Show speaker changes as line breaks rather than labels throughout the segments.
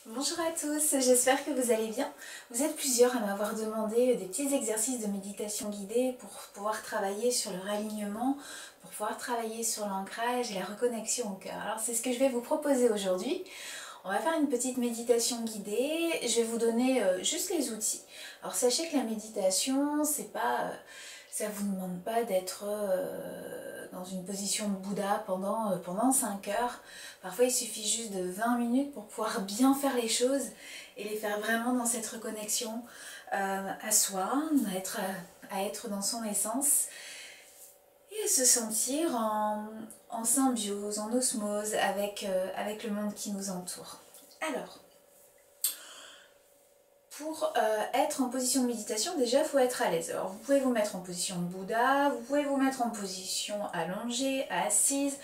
Bonjour à tous, j'espère que vous allez bien. Vous êtes plusieurs à m'avoir demandé des petits exercices de méditation guidée pour pouvoir travailler sur le réalignement, pour pouvoir travailler sur l'ancrage et la reconnexion au cœur. Alors c'est ce que je vais vous proposer aujourd'hui. On va faire une petite méditation guidée, je vais vous donner juste les outils. Alors sachez que la méditation, c'est pas... ça ne vous demande pas d'être dans une position de Bouddha pendant 5 heures. Parfois, il suffit juste de 20 minutes pour pouvoir bien faire les choses et les faire vraiment dans cette reconnexion à soi, à être dans son essence et à se sentir en symbiose, en osmose avec le monde qui nous entoure. Alors, pour être en position de méditation, déjà il faut être à l'aise. Alors vous pouvez vous mettre en position de Bouddha, vous pouvez vous mettre en position allongée, assise,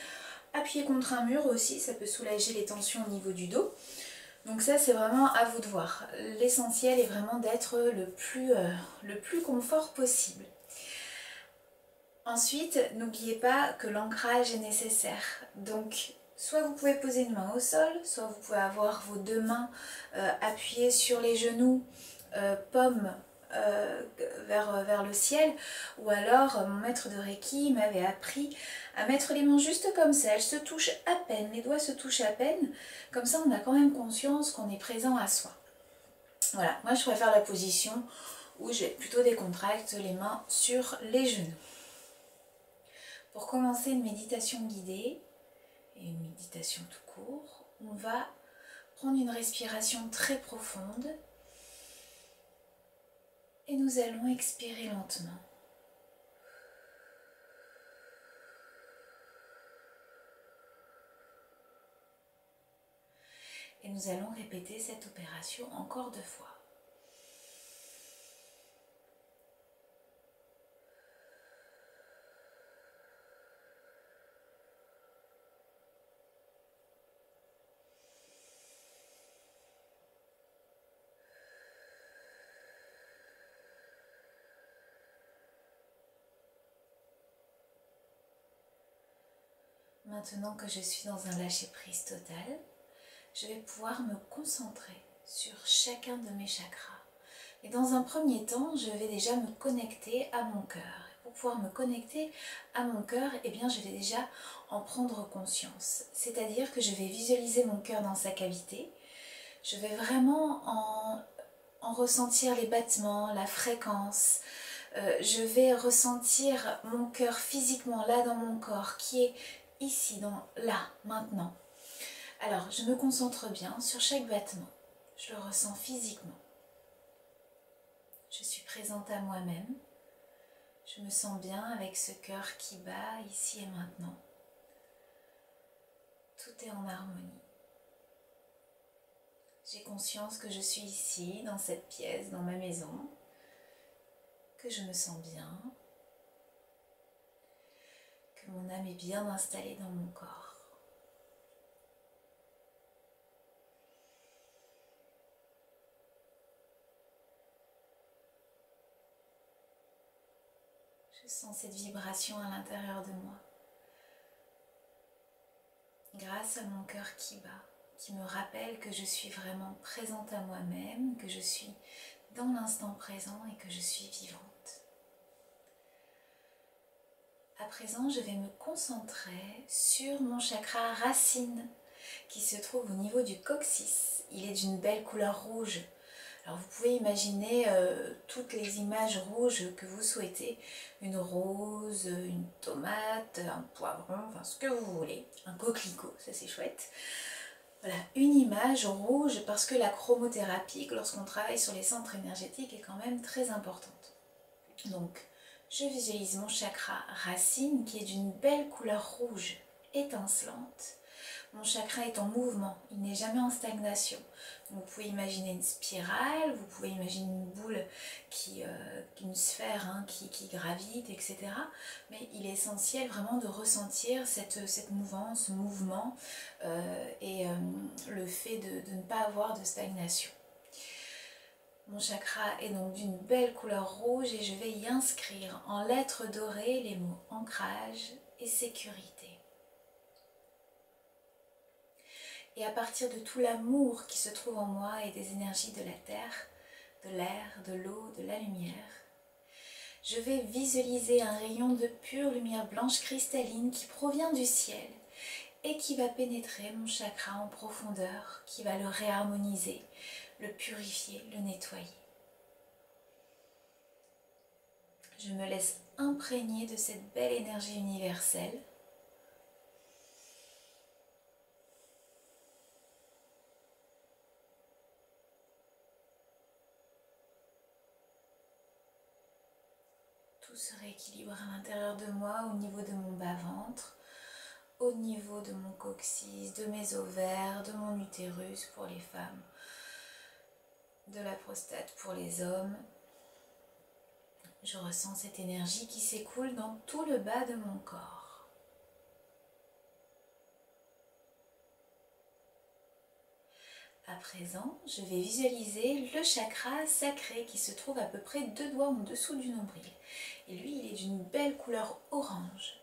appuyée contre un mur aussi, ça peut soulager les tensions au niveau du dos. Donc ça c'est vraiment à vous de voir. L'essentiel est vraiment d'être le plus confort possible. Ensuite, n'oubliez pas que l'ancrage est nécessaire. Donc soit vous pouvez poser une main au sol, soit vous pouvez avoir vos deux mains appuyées sur les genoux, paumes vers le ciel, ou alors mon maître de Reiki m'avait appris à mettre les mains juste comme ça, elles se touchent à peine, les doigts se touchent à peine, comme ça on a quand même conscience qu'on est présent à soi. Voilà, moi je préfère la position où j'ai plutôt décontracte les mains sur les genoux. Pour commencer une méditation guidée, et une méditation tout court, on va prendre une respiration très profonde et nous allons expirer lentement. Et nous allons répéter cette opération encore 2 fois. Maintenant que je suis dans un lâcher-prise total, je vais pouvoir me concentrer sur chacun de mes chakras. Et dans un premier temps, je vais déjà me connecter à mon cœur. Et pour pouvoir me connecter à mon cœur, eh bien, je vais déjà en prendre conscience. C'est-à-dire que je vais visualiser mon cœur dans sa cavité. Je vais vraiment en ressentir les battements, la fréquence. Je vais ressentir mon cœur physiquement là dans mon corps, qui est ici, là, maintenant. Alors, je me concentre bien sur chaque battement. Je le ressens physiquement. Je suis présente à moi-même. Je me sens bien avec ce cœur qui bat ici et maintenant. Tout est en harmonie. J'ai conscience que je suis ici, dans cette pièce, dans ma maison, que je me sens bien, que mon âme est bien installée dans mon corps. Je sens cette vibration à l'intérieur de moi. Grâce à mon cœur qui bat, qui me rappelle que je suis vraiment présente à moi-même, que je suis dans l'instant présent et que je suis vivante. À présent, je vais me concentrer sur mon chakra racine qui se trouve au niveau du coccyx. Il est d'une belle couleur rouge. Alors vous pouvez imaginer toutes les images rouges que vous souhaitez. Une rose, une tomate, un poivron, enfin ce que vous voulez. Un coquelicot, ça c'est chouette. Voilà, une image rouge parce que la chromothérapie, lorsqu'on travaille sur les centres énergétiques, est quand même très importante. Donc, je visualise mon chakra racine qui est d'une belle couleur rouge étincelante. Mon chakra est en mouvement, il n'est jamais en stagnation. Donc, vous pouvez imaginer une spirale, vous pouvez imaginer une boule, une sphère qui gravite, etc. Mais il est essentiel vraiment de ressentir cette mouvance, ce mouvement et le fait de ne pas avoir de stagnation. Mon chakra est donc d'une belle couleur rouge et je vais y inscrire en lettres dorées les mots ancrage et sécurité. Et à partir de tout l'amour qui se trouve en moi et des énergies de la terre, de l'air, de l'eau, de la lumière, je vais visualiser un rayon de pure lumière blanche cristalline qui provient du ciel et qui va pénétrer mon chakra en profondeur, qui va le réharmoniser, le purifier, le nettoyer. Je me laisse imprégner de cette belle énergie universelle. Tout se rééquilibre à l'intérieur de moi, au niveau de mon bas-ventre, au niveau de mon coccyx, de mes ovaires, de mon utérus pour les femmes, de la prostate pour les hommes. Je ressens cette énergie qui s'écoule dans tout le bas de mon corps. À présent, je vais visualiser le chakra sacré qui se trouve à peu près 2 doigts en dessous du nombril. Et lui, il est d'une belle couleur orange.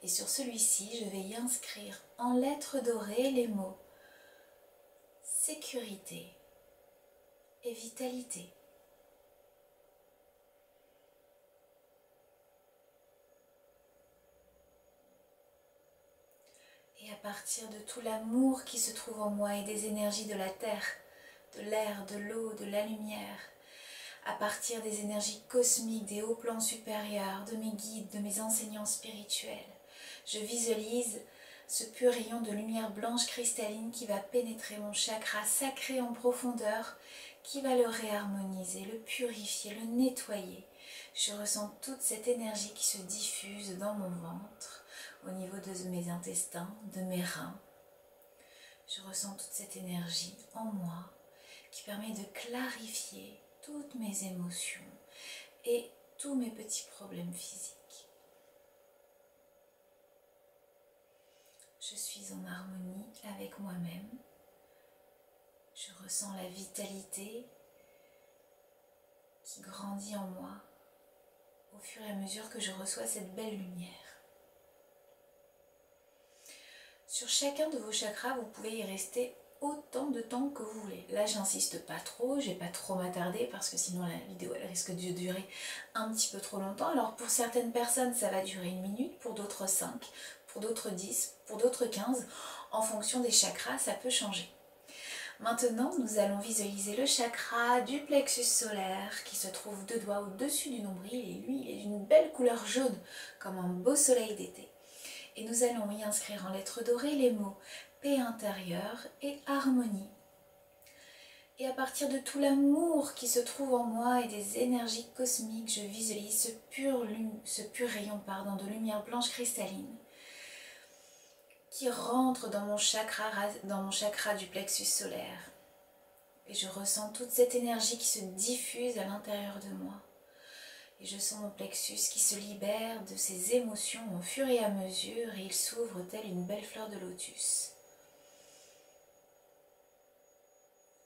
Et sur celui-ci, je vais y inscrire en lettres dorées les mots sécurité et vitalité. Et à partir de tout l'amour qui se trouve en moi et des énergies de la terre, de l'air, de l'eau, de la lumière, à partir des énergies cosmiques, des hauts plans supérieurs, de mes guides, de mes enseignants spirituels, je visualise ce pur rayon de lumière blanche cristalline qui va pénétrer mon chakra sacré en profondeur, qui va le réharmoniser, le purifier, le nettoyer. Je ressens toute cette énergie qui se diffuse dans mon ventre, au niveau de mes intestins, de mes reins. Je ressens toute cette énergie en moi qui permet de clarifier toutes mes émotions et tous mes petits problèmes physiques. Je suis en harmonie avec moi-même. Je ressens la vitalité qui grandit en moi au fur et à mesure que je reçois cette belle lumière. Sur chacun de vos chakras, vous pouvez y rester autant de temps que vous voulez. Là, j'insiste pas trop, je vais pas trop m'attarder parce que sinon la vidéo elle risque de durer un petit peu trop longtemps. Alors pour certaines personnes, ça va durer 1 minute, pour d'autres 5, pour d'autres 10, pour d'autres 15. En fonction des chakras, ça peut changer. Maintenant, nous allons visualiser le chakra du plexus solaire qui se trouve 2 doigts au-dessus du nombril et lui, il est d'une belle couleur jaune, comme un beau soleil d'été. Et nous allons y inscrire en lettres dorées les mots paix intérieure et harmonie. Et à partir de tout l'amour qui se trouve en moi et des énergies cosmiques, je visualise ce pur rayon de lumière blanche cristalline qui rentre dans mon chakra du plexus solaire. Et je ressens toute cette énergie qui se diffuse à l'intérieur de moi. Et je sens mon plexus qui se libère de ses émotions au fur et à mesure et il s'ouvre tel une belle fleur de lotus.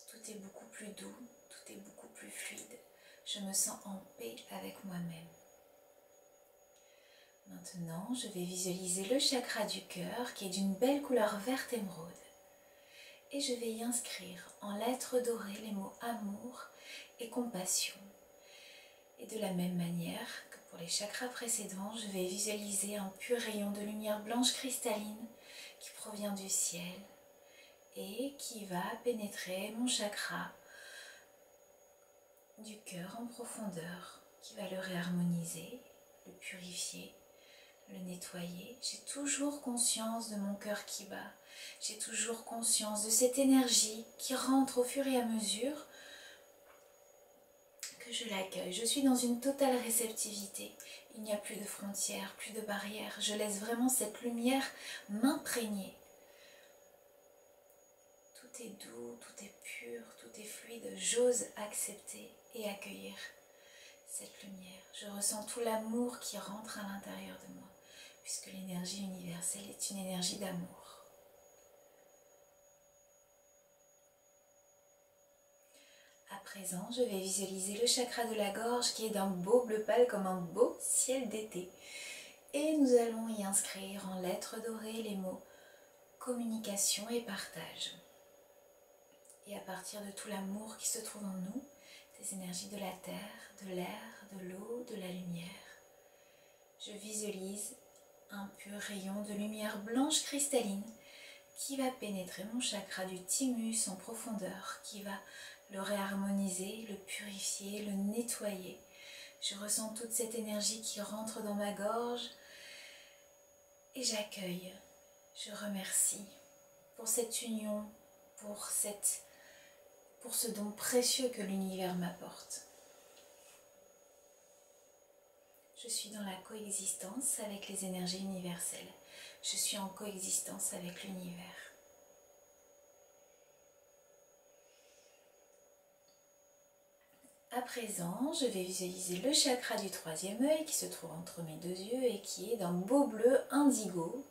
Tout est beaucoup plus doux, tout est beaucoup plus fluide. Je me sens en paix avec moi-même. Maintenant, je vais visualiser le chakra du cœur qui est d'une belle couleur verte émeraude. Et je vais y inscrire en lettres dorées les mots amour et compassion. Et de la même manière que pour les chakras précédents, je vais visualiser un pur rayon de lumière blanche cristalline qui provient du ciel et qui va pénétrer mon chakra du cœur en profondeur, qui va le réharmoniser, le purifier, le nettoyer. J'ai toujours conscience de mon cœur qui bat, j'ai toujours conscience de cette énergie qui rentre au fur et à mesure que je l'accueille. Je suis dans une totale réceptivité. Il n'y a plus de frontières, plus de barrières. Je laisse vraiment cette lumière m'imprégner. Tout est doux, tout est pur, tout est fluide. J'ose accepter et accueillir cette lumière. Je ressens tout l'amour qui rentre à l'intérieur de moi, puisque l'énergie universelle est une énergie d'amour. À présent, je vais visualiser le chakra de la gorge qui est d'un beau bleu pâle comme un beau ciel d'été. Et nous allons y inscrire en lettres dorées les mots communication et partage. Et à partir de tout l'amour qui se trouve en nous, des énergies de la terre, de l'air, de l'eau, de la lumière, je visualise un pur rayon de lumière blanche cristalline qui va pénétrer mon chakra du thymus en profondeur, qui va le réharmoniser, le purifier, le nettoyer. Je ressens toute cette énergie qui rentre dans ma gorge et j'accueille, je remercie pour cette union, pour ce don précieux que l'univers m'apporte. Je suis dans la coexistence avec les énergies universelles. Je suis en coexistence avec l'univers. À présent, je vais visualiser le chakra du troisième œil qui se trouve entre mes deux yeux et qui est d'un beau bleu indigo.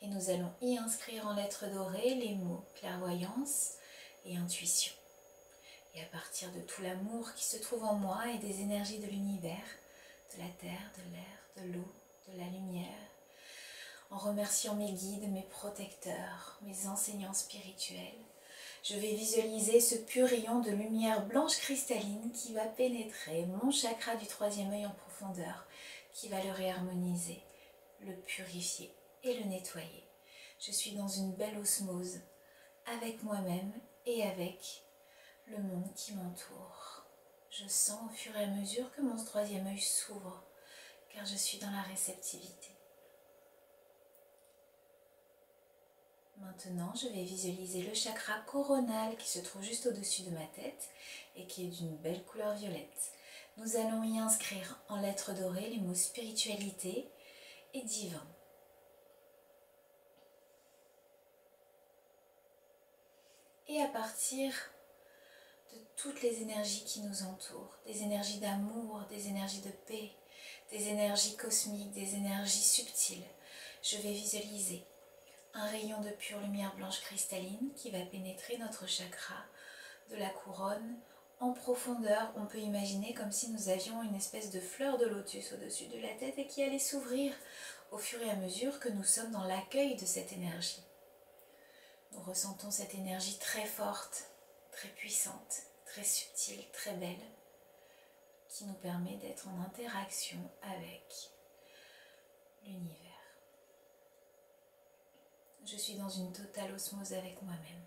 Et nous allons y inscrire en lettres dorées les mots clairvoyance et intuition. Et à partir de tout l'amour qui se trouve en moi et des énergies de l'univers, de la terre, de l'air, de l'eau, de la lumière, en remerciant mes guides, mes protecteurs, mes enseignants spirituels, je vais visualiser ce pur rayon de lumière blanche cristalline qui va pénétrer mon chakra du troisième œil en profondeur, qui va le réharmoniser, le purifier et le nettoyer. Je suis dans une belle osmose avec moi-même et avec le monde qui m'entoure. Je sens au fur et à mesure que mon troisième œil s'ouvre, car je suis dans la réceptivité. Maintenant, je vais visualiser le chakra coronal qui se trouve juste au-dessus de ma tête et qui est d'une belle couleur violette. Nous allons y inscrire en lettres dorées les mots spiritualité et divin. Et à partir de toutes les énergies qui nous entourent, des énergies d'amour, des énergies de paix, des énergies cosmiques, des énergies subtiles, je vais visualiser un rayon de pure lumière blanche cristalline qui va pénétrer notre chakra de la couronne en profondeur. On peut imaginer comme si nous avions une espèce de fleur de lotus au-dessus de la tête et qui allait s'ouvrir au fur et à mesure que nous sommes dans l'accueil de cette énergie. Nous ressentons cette énergie très forte, très puissante, très subtile, très belle, qui nous permet d'être en interaction avec l'univers. Je suis dans une totale osmose avec moi-même.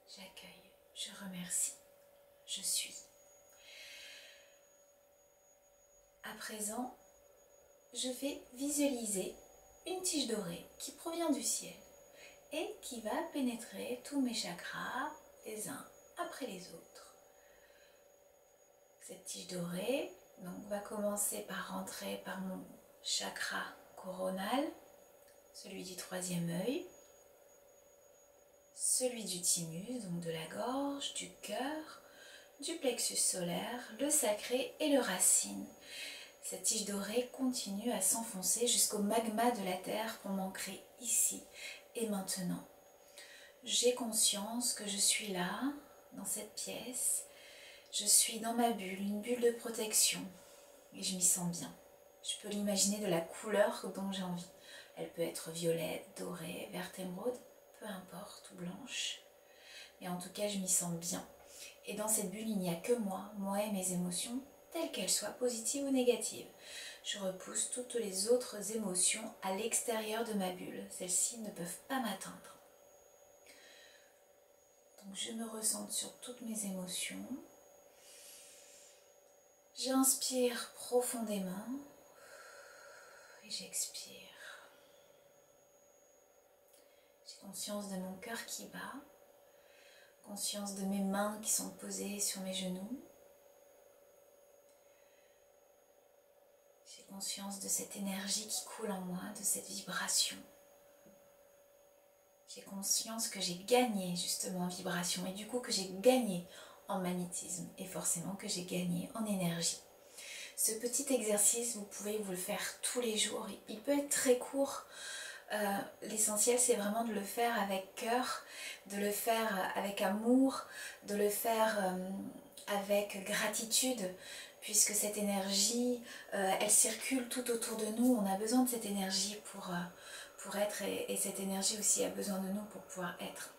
J'accueille, je remercie, je suis. À présent, je vais visualiser une tige dorée qui provient du ciel et qui va pénétrer tous mes chakras les uns après les autres. Cette tige dorée va commencer par rentrer par mon chakra coronal, celui du troisième œil, celui du thymus, donc de la gorge, du cœur, du plexus solaire, le sacré et le racine. Cette tige dorée continue à s'enfoncer jusqu'au magma de la terre pour m'ancrer ici et maintenant. J'ai conscience que je suis là, dans cette pièce. Je suis dans ma bulle, une bulle de protection. Et je m'y sens bien. Je peux l'imaginer de la couleur dont j'ai envie. Elle peut être violette, dorée, verte émeraude, peu importe, ou blanche. Mais en tout cas, je m'y sens bien. Et dans cette bulle, il n'y a que moi et mes émotions, telles qu'elles soient positives ou négatives. Je repousse toutes les autres émotions à l'extérieur de ma bulle. Celles-ci ne peuvent pas m'atteindre. Donc je me ressens sur toutes mes émotions. J'inspire profondément et j'expire. J'ai conscience de mon cœur qui bat, conscience de mes mains qui sont posées sur mes genoux. J'ai conscience de cette énergie qui coule en moi, de cette vibration. J'ai conscience que j'ai gagné justement en vibration et du coup que j'ai gagné en magnétisme et forcément que j'ai gagné en énergie. Ce petit exercice, vous pouvez vous le faire tous les jours. Il peut être très court. L'essentiel, c'est vraiment de le faire avec cœur, de le faire avec amour, de le faire avec gratitude, puisque cette énergie, elle circule tout autour de nous. On a besoin de cette énergie pour être et cette énergie aussi a besoin de nous pour pouvoir être.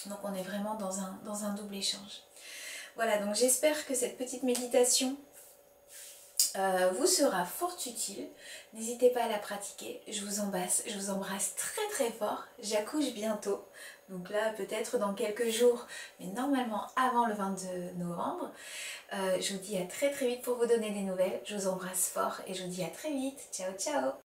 Donc on est vraiment dans un double échange. Voilà, donc j'espère que cette petite méditation vous sera fort utile. N'hésitez pas à la pratiquer. Je vous embrasse très très fort. J'accouche bientôt. Donc là, peut-être dans quelques jours, mais normalement avant le 22 novembre. Je vous dis à très très vite pour vous donner des nouvelles. Je vous embrasse fort et je vous dis à très vite. Ciao ciao.